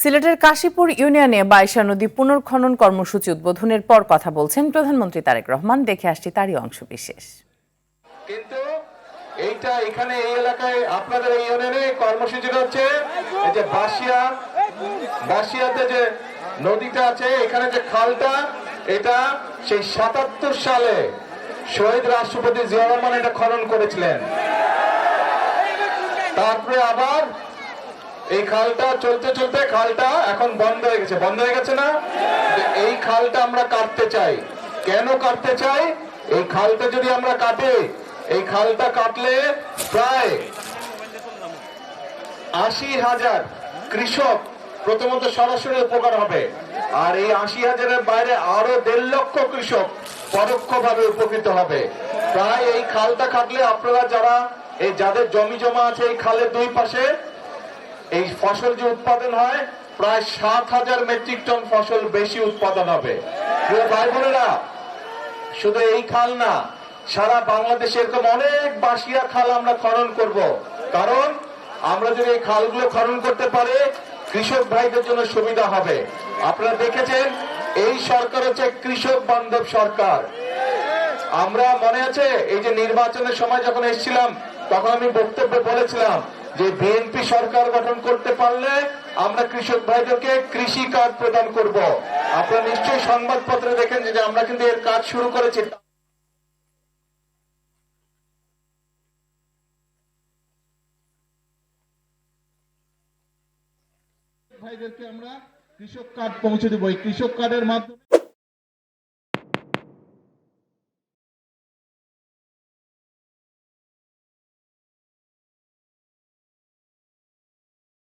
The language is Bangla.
সিলেটের কাশীপুর ইউনিয়নে বাইশা নদী পুনর্খনন কর্মসূচি উদ্বোধনের পর কথা বলছেন প্রধানমন্ত্রী তারেক রহমান। দেখে আসছি তারই অংশ বিশেষ। কিন্তু এইটা এখানে এই এলাকায় আপনাদের এই ইউনিয়নে কর্মসূচিটা হচ্ছে এই যে বাসিয়াতে যে নদীটা আছে, এখানে যে খালটা, এটা সেই ৭৭ সালে শহীদ রাষ্ট্রপতি জিয়া রহমান এটা খনন করেছিলেন। তারপরে আবার এই খালটা চলতে চলতে খালটা এখন বন্ধ হয়ে গেছে না? এই খালটা আমরা কাটতে চাই। কেন কাটতে চাই? এই খালটা যদি আমরা কাটি, এই খালটা কাটলে প্রায় ৮০,০০০ কৃষক প্রথমত সরাসরি উপকার হবে, আর এই ৮০,০০০-এর বাইরে আরো ১.৫ লক্ষ কৃষক পরোক্ষভাবে উপকৃত হবে। প্রায় এই খালটা কাটলে আপনারা যাদের জমি জমা আছে এই খালের দুই পাশে, এই ফসল যে উৎপাদন হয় প্রায় ৭,০০০ মেট্রিক টন ফসল বেশি উৎপাদন হবে। প্রিয় ভাই বোনেরা, শুধু এই খাল না, সারা বাংলাদেশে এরকম অনেক বাঁশিয়া খাল আমরা খনন করব। কারণ আমরা যদি এই খালগুলো খনন করতে পারি, কৃষক ভাইদের জন্য সুবিধা হবে। আপনারা দেখেছেন এই সরকার হচ্ছে কৃষক বান্ধব সরকার। আমরা মনে আছে এই যে নির্বাচনের সময় যখন এসেছিলাম, তখন আমি বক্তব্যে বলেছিলাম যে বিএনপি সরকার গঠন করতে পারলে আমরা কৃষক ভাইদেরকে কৃষি কার্ড প্রদান করব। আপনারা নিশ্চয়ই সংবাদপত্রে দেখেন যে আমরা কিন্তু এর কাজ শুরু করেছি। ভাইদেরকে আমরা কৃষক কার্ড পৌঁছে দেব। এই কৃষক কার্ডের মাধ্যমে